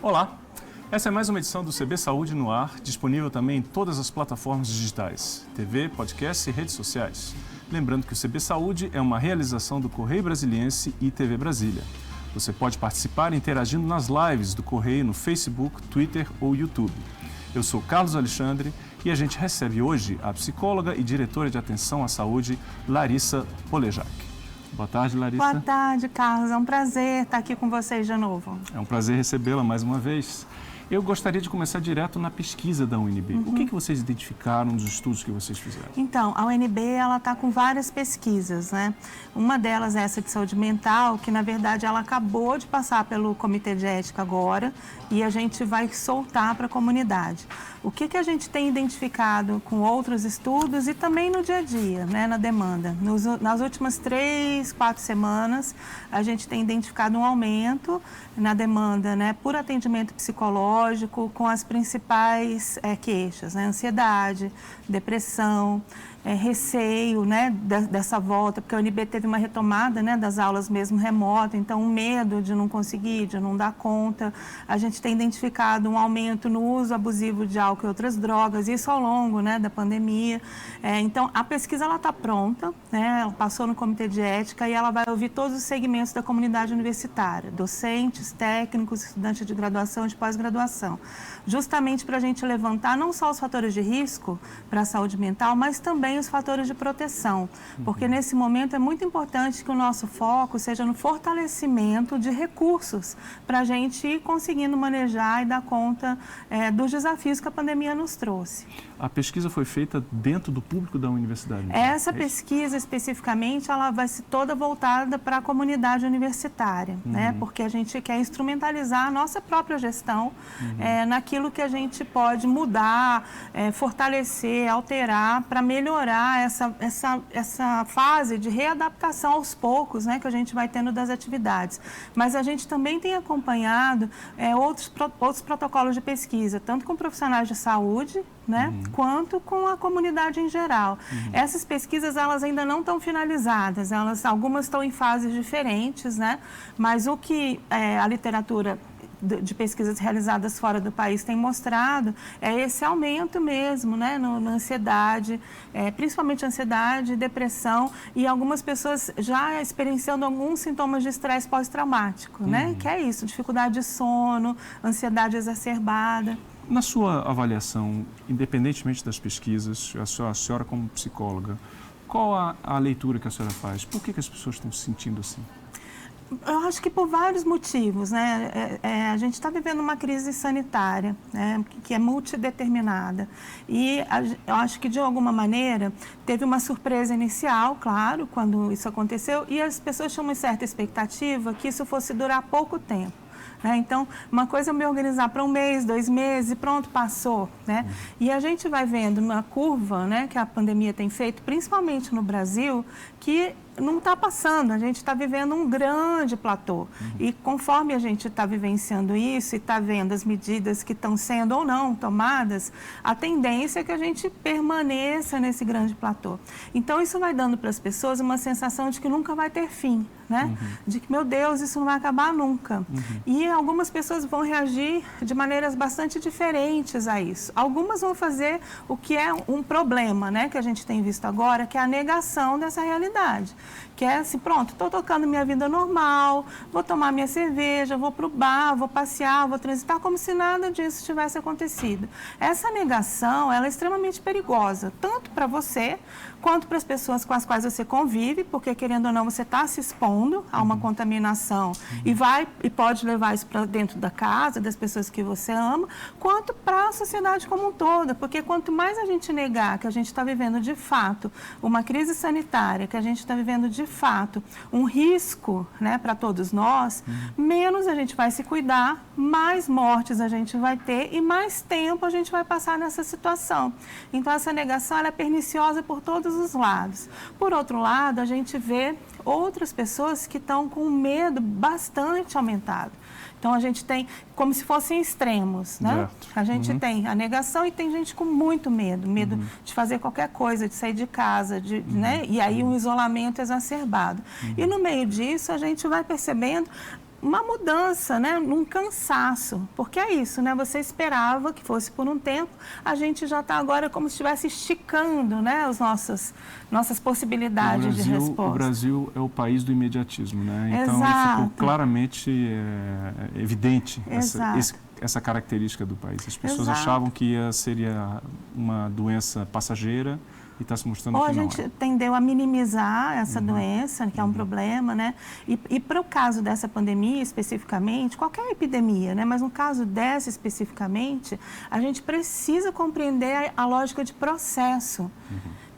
Olá, essa é mais uma edição do CB Saúde no Ar, disponível também em todas as plataformas digitais, TV, podcast e redes sociais. Lembrando que o CB Saúde é uma realização do Correio Brasiliense e TV Brasília. Você pode participar interagindo nas lives do Correio no Facebook, Twitter ou YouTube. Eu sou Carlos Alexandre e a gente recebe hoje a psicóloga e diretora de atenção à saúde, Larissa Polejac. Boa tarde, Larissa. Boa tarde, Carlos. É um prazer estar aqui com vocês de novo. É um prazer recebê-la mais uma vez. Eu gostaria de começar direto na pesquisa da UNB. O que vocês identificaram nos estudos que vocês fizeram? Então, a UNB está com várias pesquisas, né? Uma delas é essa de saúde mental, que na verdade ela acabou de passar pelo Comitê de Ética agora e a gente vai soltar para a comunidade. O que a gente tem identificado com outros estudos e também no dia a dia, né, na demanda? Nas últimas 3, 4 semanas, a gente tem identificado um aumento na demanda, né, por atendimento psicológico com as principais queixas, né, ansiedade, depressão, receio, né, dessa volta, porque a UNB teve uma retomada, né, das aulas mesmo remota, então o medo de não conseguir, de não dar conta. A gente tem identificado um aumento no uso abusivo de álcool e outras drogas, isso ao longo, né, da pandemia. Então a pesquisa ela está pronta, né, ela passou no Comitê de Ética e ela vai ouvir todos os segmentos da comunidade universitária, docentes, técnicos, estudantes de graduação e de pós-graduação, justamente para a gente levantar não só os fatores de risco para a saúde mental, mas também os fatores de proteção, porque nesse momento é muito importante que o nosso foco seja no fortalecimento de recursos para a gente ir conseguindo manejar e dar conta dos desafios que a pandemia nos trouxe. A pesquisa foi feita dentro do público da universidade? Essa pesquisa, especificamente, ela vai ser toda voltada para a comunidade universitária, né? Porque a gente quer instrumentalizar a nossa própria gestão naquilo que a gente pode mudar, fortalecer, alterar, para melhorar essa fase de readaptação aos poucos, né, que a gente vai tendo das atividades. Mas a gente também tem acompanhado outros protocolos de pesquisa, tanto com profissionais de saúde, né, quanto com a comunidade em geral. Essas pesquisas, elas ainda não estão finalizadas, algumas estão em fases diferentes, né, mas o que a literatura de pesquisas realizadas fora do país tem mostrado é esse aumento mesmo, né, na ansiedade, principalmente ansiedade, depressão e algumas pessoas já experienciando alguns sintomas de estresse pós-traumático, né, que é isso, dificuldade de sono, ansiedade exacerbada. Na sua avaliação, independentemente das pesquisas, a senhora como psicóloga, qual a leitura que a senhora faz? Por que as pessoas estão se sentindo assim? Eu acho que por vários motivos, né? A gente está vivendo uma crise sanitária, né, que é multideterminada. E eu acho que, de alguma maneira, teve uma surpresa inicial, claro, quando isso aconteceu, e as pessoas tinham uma certa expectativa que isso fosse durar pouco tempo. Então, uma coisa é me organizar para 1 mês, 2 meses e pronto, passou, né? E a gente vai vendo uma curva, né, que a pandemia tem feito, principalmente no Brasil, que não está passando, a gente está vivendo um grande platô. E conforme a gente está vivenciando isso e está vendo as medidas que estão sendo ou não tomadas, a tendência é que a gente permaneça nesse grande platô. Então, isso vai dando para as pessoas uma sensação de que nunca vai ter fim, né? De que, meu Deus, isso não vai acabar nunca. E algumas pessoas vão reagir de maneiras bastante diferentes a isso. Algumas vão fazer o que é um problema, né, que a gente tem visto agora, que é a negação dessa realidade. Que é assim, pronto, estou tocando minha vida normal, vou tomar minha cerveja, vou para o bar, vou passear, vou transitar, como se nada disso tivesse acontecido. Essa negação, ela é extremamente perigosa, tanto para você, quanto para as pessoas com as quais você convive, porque, querendo ou não, você está se expondo a uma contaminação e pode levar isso para dentro da casa, das pessoas que você ama, quanto para a sociedade como um todo, porque quanto mais a gente negar que a gente está vivendo, de fato, uma crise sanitária, que a gente está vivendo, de fato, um risco, né, para todos nós, menos a gente vai se cuidar, mais mortes a gente vai ter e mais tempo a gente vai passar nessa situação. Então, essa negação ela é perniciosa por todos os lados. Por outro lado, a gente vê outras pessoas que estão com medo bastante aumentado. Então, a gente tem como se fossem extremos, né? Certo. A gente tem a negação e tem gente com muito medo, de fazer qualquer coisa, de sair de casa, né? E aí um isolamento exacerbado. E no meio disso, a gente vai percebendo uma mudança, né, num cansaço, porque é isso, né, você esperava que fosse por um tempo, a gente já está agora como se estivesse esticando, né, as nossas possibilidades de resposta. O Brasil é o país do imediatismo, né, então ficou claramente evidente essa característica do país. As pessoas achavam que seria uma doença passageira, e está se mostrando que não é. Ou a gente tendeu a minimizar essa doença, que é um problema, né? E para o caso dessa pandemia especificamente, qualquer epidemia, né? Mas no caso dessa especificamente, a gente precisa compreender a lógica de processo.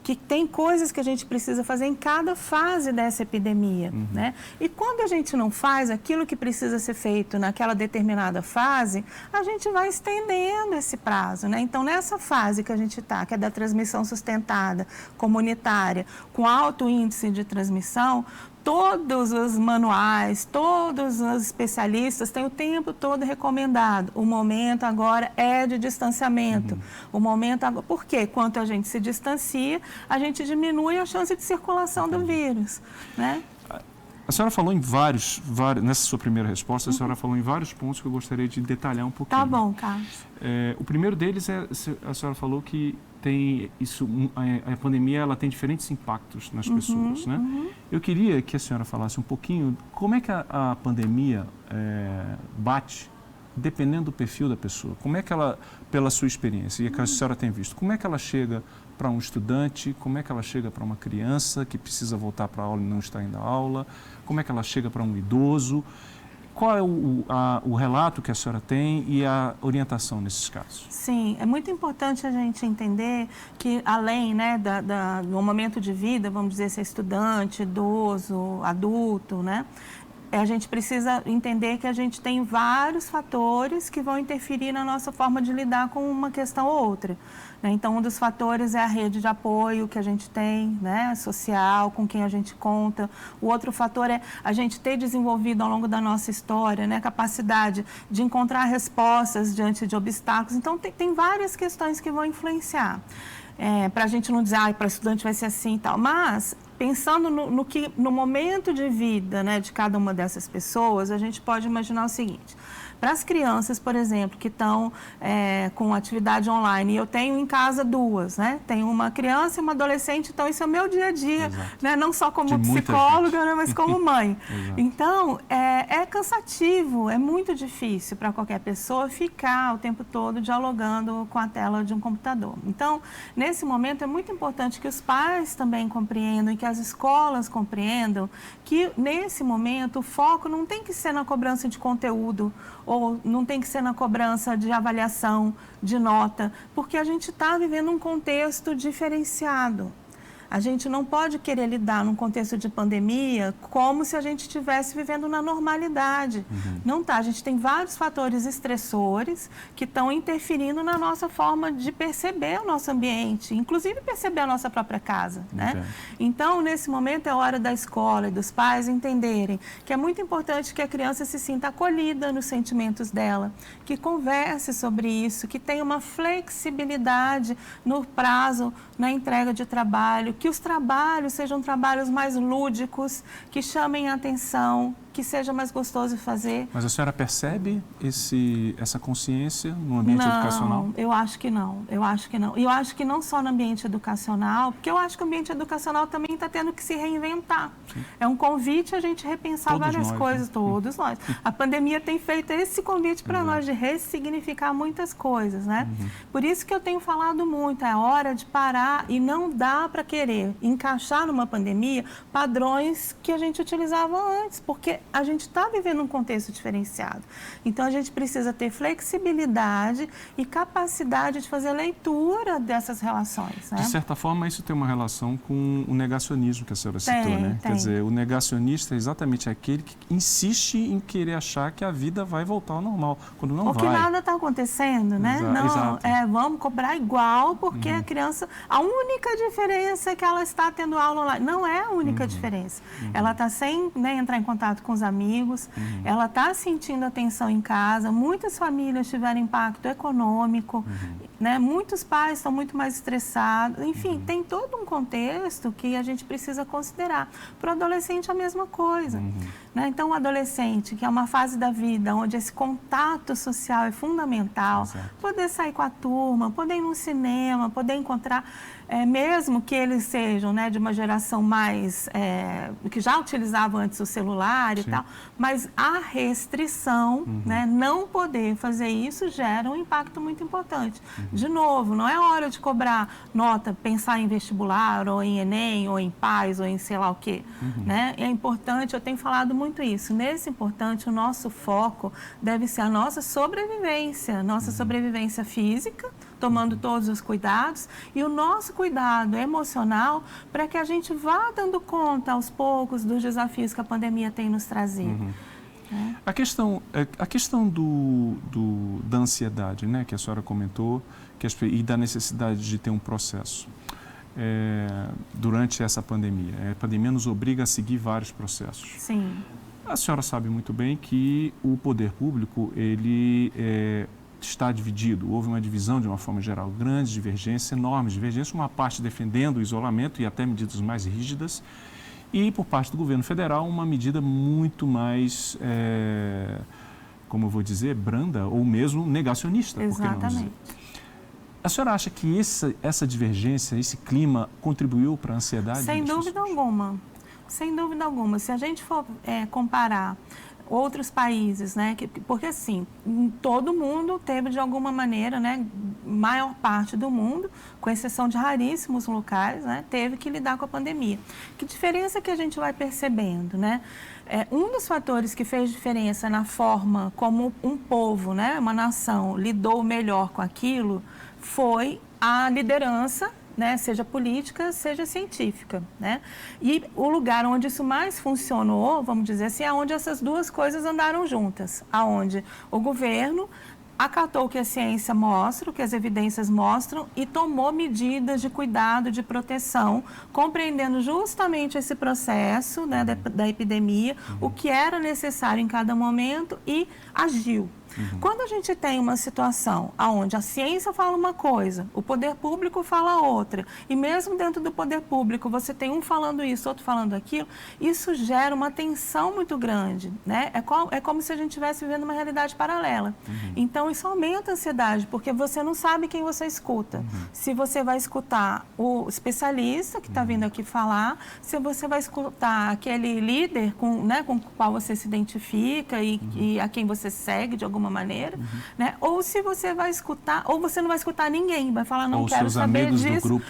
Que tem coisas que a gente precisa fazer em cada fase dessa epidemia, né? E quando a gente não faz aquilo que precisa ser feito naquela determinada fase, a gente vai estendendo esse prazo, né? Então, nessa fase que a gente está, que é da transmissão sustentada, comunitária, com alto índice de transmissão, todos os manuais, todos os especialistas têm o tempo todo recomendado. O momento agora é de distanciamento. O momento agora... Por quê? Quanto a gente se distancia, a gente diminui a chance de circulação do vírus, né? A senhora falou em vários, nessa sua primeira resposta, a senhora falou em vários pontos que eu gostaria de detalhar um pouquinho. Tá bom, Carlos. O primeiro deles a senhora falou que tem isso, a pandemia ela tem diferentes impactos nas pessoas, né? Eu queria que a senhora falasse um pouquinho como é que a pandemia bate, dependendo do perfil da pessoa. Como é que ela, pela sua experiência, e que a senhora tem visto, como é que ela chega para um estudante, como é que ela chega para uma criança que precisa voltar para a aula e não está indo à aula, como é que ela chega para um idoso? Qual é o relato que a senhora tem e a orientação nesses casos? Sim, é muito importante a gente entender que, além, né, do momento de vida, vamos dizer, ser estudante, idoso, adulto, né, a gente precisa entender que a gente tem vários fatores que vão interferir na nossa forma de lidar com uma questão ou outra. Então, um dos fatores é a rede de apoio que a gente tem, né, social, com quem a gente conta. O outro fator é a gente ter desenvolvido ao longo da nossa história, né, a capacidade de encontrar respostas diante de obstáculos. Então, tem várias questões que vão influenciar. Para a gente não dizer, para estudante vai ser assim e tal, mas pensando no momento de vida, né, de cada uma dessas pessoas, a gente pode imaginar o seguinte: para as crianças, por exemplo, que estão com atividade online, e eu tenho em casa duas, né? Tenho uma criança e uma adolescente, então isso é o meu dia a dia, né? Não só como psicóloga, né, mas como mãe. Então, é cansativo, é muito difícil para qualquer pessoa ficar o tempo todo dialogando com a tela de um computador. Então, nesse momento, é muito importante que os pais também compreendam e que as escolas compreendam que, nesse momento, o foco não tem que ser na cobrança de conteúdo, ou não tem que ser na cobrança de avaliação, de nota, porque a gente está vivendo um contexto diferenciado. A gente não pode querer lidar num contexto de pandemia como se a gente estivesse vivendo na normalidade. Não tá. A gente tem vários fatores estressores que estão interferindo na nossa forma de perceber o nosso ambiente, inclusive perceber a nossa própria casa, né? Então, nesse momento, é hora da escola e dos pais entenderem que é muito importante que a criança se sinta acolhida nos sentimentos dela, que converse sobre isso, que tenha uma flexibilidade no prazo, na entrega de trabalho, que os trabalhos sejam trabalhos mais lúdicos, que chamem a atenção, que seja mais gostoso de fazer. Mas a senhora percebe essa consciência no ambiente educacional? Não, eu acho que não. Eu acho que não. E eu acho que não só no ambiente educacional, porque eu acho que o ambiente educacional também está tendo que se reinventar. Sim. É um convite a gente repensar várias coisas, né? Todos nós. A pandemia tem feito esse convite para nós de ressignificar muitas coisas, né? Por isso que eu tenho falado muito, é hora de parar e não dá para querer encaixar numa pandemia padrões que a gente utilizava antes, porque a gente está vivendo um contexto diferenciado. Então, a gente precisa ter flexibilidade e capacidade de fazer leitura dessas relações, né? De certa forma, isso tem uma relação com o negacionismo que a senhora citou, né? Quer dizer, o negacionista é exatamente aquele que insiste em querer achar que a vida vai voltar ao normal, quando não vai. Porque nada está acontecendo, né? Vamos cobrar igual, porque a criança... A única diferença é que ela está tendo aula online. Não é a única diferença. Ela está sem, né, entrar em contato com os amigos, ela está sentindo a tensão em casa, muitas famílias tiveram impacto econômico, né? Muitos pais estão muito mais estressados, enfim, tem todo um contexto que a gente precisa considerar. Para o adolescente, a mesma coisa. Né? Então, o adolescente, que é uma fase da vida onde esse contato social é fundamental, poder sair com a turma, poder ir no cinema, poder encontrar, mesmo que eles sejam, né, de uma geração mais, que já utilizavam antes o celular e tal, mas a restrição, né, não poder fazer isso gera um impacto muito importante. De novo, não é hora de cobrar nota, pensar em vestibular, ou em Enem, ou em PAS, ou em sei lá o quê. Né? É importante, eu tenho falado muito isso, nesse importante, o nosso foco deve ser a nossa sobrevivência física, tomando todos os cuidados, e o nosso cuidado emocional para que a gente vá dando conta aos poucos dos desafios que a pandemia tem nos trazido. A questão da ansiedade, né, que a senhora comentou, e da necessidade de ter um processo durante essa pandemia. A pandemia nos obriga a seguir vários processos. Sim. A senhora sabe muito bem que o poder público, ele está dividido. Houve uma divisão, de uma forma geral, grande divergência, enorme divergência, uma parte defendendo o isolamento e até medidas mais rígidas, e por parte do governo federal uma medida muito mais, como eu vou dizer, branda ou mesmo negacionista. Exatamente. Por que não dizer? A senhora acha que essa divergência, esse clima contribuiu para a ansiedade? Sem dúvida alguma. Sem dúvida alguma. Se a gente for comparar outros países, né? Porque assim, todo mundo teve de alguma maneira, né? Maior parte do mundo, com exceção de raríssimos locais, né? Teve que lidar com a pandemia. Que diferença que a gente vai percebendo, né? Um dos fatores que fez diferença na forma como um povo, né? Uma nação lidou melhor com aquilo foi a liderança, né, seja política, seja científica, né? E o lugar onde isso mais funcionou, vamos dizer assim, é onde essas duas coisas andaram juntas, aonde o governo acatou o que a ciência mostra, o que as evidências mostram e tomou medidas de cuidado, de proteção, compreendendo justamente esse processo, né, da epidemia, o que era necessário em cada momento e agiu. Quando a gente tem uma situação onde a ciência fala uma coisa, o poder público fala outra, e mesmo dentro do poder público você tem um falando isso, outro falando aquilo, isso gera uma tensão muito grande, né? É como se a gente estivesse vivendo uma realidade paralela. Então isso aumenta a ansiedade, porque você não sabe quem você escuta. Se você vai escutar o especialista que está vindo aqui falar, se você vai escutar aquele líder com o qual você se identifica e a quem você segue de alguma maneira, né? Ou se você vai escutar, ou você não vai escutar ninguém, vai falar, não quero saber disso. Do grupo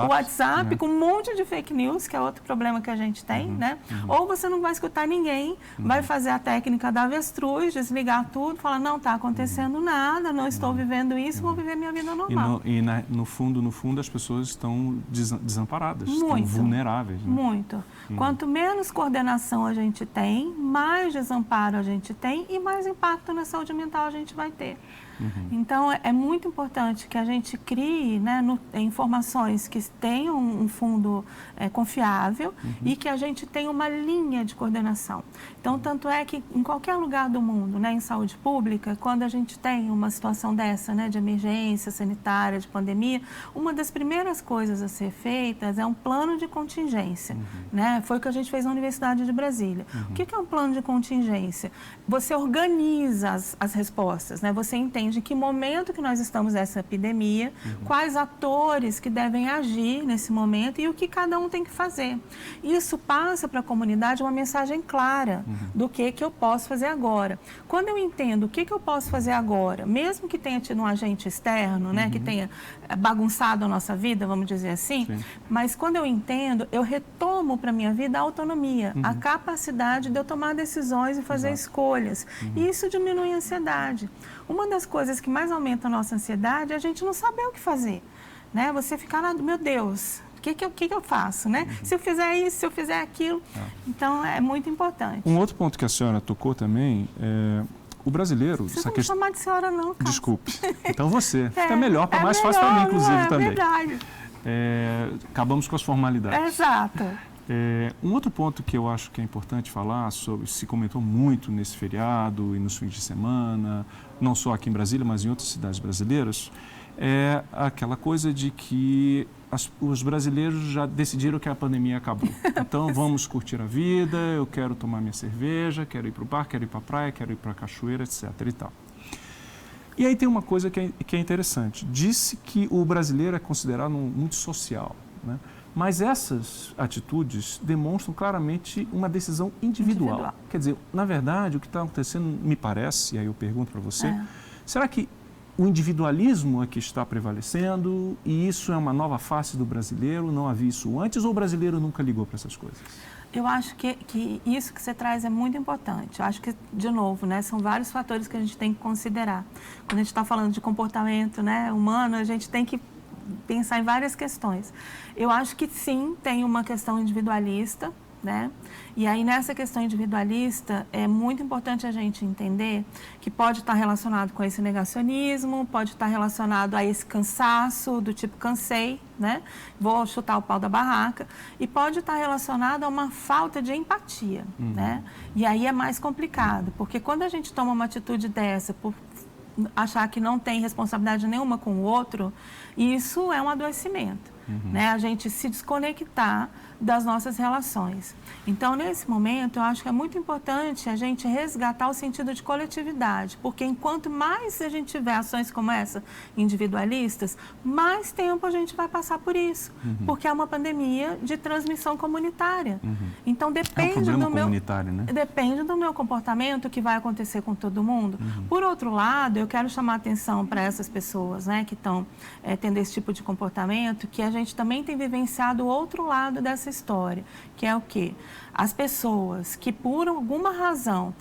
o WhatsApp, né? Com um monte de fake news, que é outro problema que a gente tem, né? Ou você não vai escutar ninguém, vai fazer a técnica da avestruz, desligar tudo, falar, não está acontecendo nada, não estou vivendo isso, vou viver minha vida normal. No fundo, as pessoas estão desamparadas, estão vulneráveis. Né? Muito. Quanto menos coordenação a gente tem, mais desamparo a gente tem e mais impacto na saúde mental a gente vai ter. Então, é muito importante que a gente crie, né, informações que tenham um fundo confiável e que a gente tenha uma linha de coordenação. Então, tanto é que em qualquer lugar do mundo, né, em saúde pública, quando a gente tem uma situação dessa, né, de emergência sanitária, de pandemia, uma das primeiras coisas a ser feitas é um plano de contingência. Né? Foi o que a gente fez na Universidade de Brasília. O que é um plano de contingência? Você organiza as respostas, né? Você entende em que momento que nós estamos nessa epidemia, quais atores que devem agir nesse momento e o que cada um tem que fazer. Isso passa para a comunidade uma mensagem clara do que eu posso fazer agora. Quando eu entendo o que eu posso fazer agora, mesmo que tenha tido um agente externo, né, que tenha bagunçado a nossa vida, vamos dizer assim, mas quando eu entendo, eu retomo para a minha vida a autonomia, a capacidade de eu tomar decisões e fazer escolhas. E isso diminui a ansiedade. Uma das coisas que mais aumenta a nossa ansiedade é a gente não saber o que fazer, né? Você ficar lá, meu Deus, o que eu faço, né? Se eu fizer isso, se eu fizer aquilo. Então, é muito importante. Um outro ponto que a senhora tocou também é o brasileiro... Você não me chamar de senhora não, cara. Desculpe. Então você. Fica melhor, mais fácil para mim, inclusive, também. É verdade. Acabamos com as formalidades. Exato. Um outro ponto que eu acho que é importante falar sobre, se comentou muito nesse feriado e nos fins de semana, não só aqui em Brasília, mas em outras cidades brasileiras, é aquela coisa de que os brasileiros já decidiram que a pandemia acabou. Então vamos curtir a vida, eu quero tomar minha cerveja, quero ir para o bar, quero ir para a praia, quero ir para a cachoeira, etc. e tal. E aí tem uma coisa que é interessante. Disse que o brasileiro é considerado muito social, né? Mas essas atitudes demonstram claramente uma decisão individual. Quer dizer, na verdade, o que está acontecendo, me parece, e aí eu pergunto para você, será que o individualismo é que está prevalecendo e isso é uma nova face do brasileiro? Não havia isso antes ou o brasileiro nunca ligou para essas coisas? Eu acho que isso que você traz é muito importante. Eu acho que, de novo, né, são vários fatores que a gente tem que considerar. Quando a gente está falando de comportamento, né, humano, a gente tem que pensar em várias questões. Eu acho que sim, tem uma questão individualista, né? E aí nessa questão individualista é muito importante a gente entender que pode estar relacionado com esse negacionismo, pode estar relacionado a esse cansaço do tipo cansei, né? Vou chutar o pau da barraca, e pode estar relacionado a uma falta de empatia, né? E aí é mais complicado, porque quando a gente toma uma atitude dessa por achar que não tem responsabilidade nenhuma com o outro, isso é um adoecimento, né? A gente se desconectar das nossas relações. Então, nesse momento, eu acho que é muito importante a gente resgatar o sentido de coletividade, porque enquanto mais a gente tiver ações como essa, individualistas, mais tempo a gente vai passar por isso, porque é uma pandemia de transmissão comunitária. Então, depende depende do meu comportamento que vai acontecer com todo mundo. Por outro lado, eu quero chamar a atenção para essas pessoas, né, que estão tendo esse tipo de comportamento, que a gente também tem vivenciado o outro lado dessa história, que é o quê? As pessoas que por alguma razão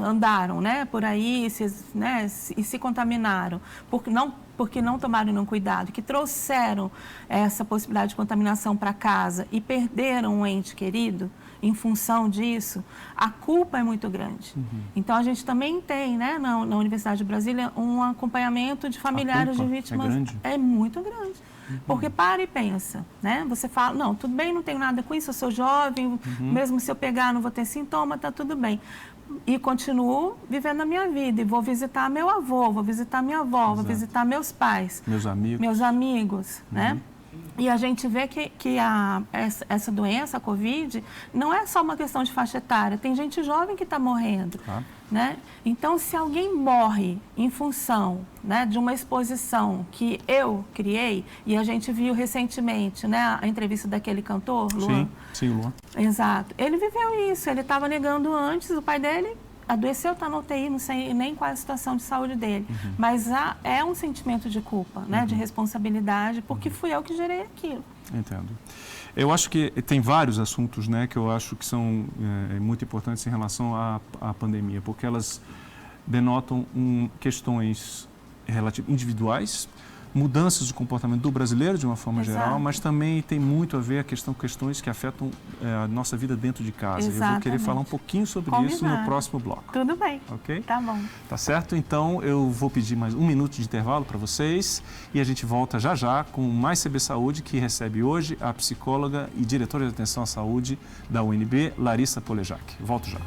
andaram, né, por aí, e se contaminaram, porque não tomaram nenhum cuidado, que trouxeram essa possibilidade de contaminação para casa e perderam um ente querido em função disso, a culpa é muito grande. Então, a gente também tem, né, na Universidade de Brasília, um acompanhamento de familiares de vítimas. É grande? É muito grande. Porque para e pensa, né? Você fala, não, tudo bem, não tenho nada com isso, eu sou jovem, mesmo se eu pegar não vou ter sintoma, tá tudo bem. E continuo vivendo a minha vida, e vou visitar meu avô, vou visitar minha avó, vou visitar meus pais. Meus amigos, né? E a gente vê que essa doença, a Covid, não é só uma questão de faixa etária, tem gente jovem que está morrendo. Né? Então, se alguém morre em função, né, de uma exposição que eu criei, e a gente viu recentemente, né, a entrevista daquele cantor, Luan. Sim, Luan. Exato. Ele viveu isso, ele estava negando antes, o pai dele adoeceu, está na UTI, não sei nem qual é a situação de saúde dele. Mas é um sentimento de culpa, né, de responsabilidade, porque fui eu que gerei aquilo. Entendo. Eu acho que tem vários assuntos, né, que eu acho que são muito importantes em relação à pandemia, porque elas denotam questões individuais, mudanças de comportamento do brasileiro de uma forma geral, mas também tem muito a ver questões que afetam a nossa vida dentro de casa. Eu vou querer falar um pouquinho sobre isso no próximo bloco. Tudo bem. Ok? Tá bom. Tá certo? Então eu vou pedir mais 1 minuto de intervalo para vocês e a gente volta já já com mais CB Saúde, que recebe hoje a psicóloga e diretora de atenção à saúde da UNB, Larissa Polejac. Volto já.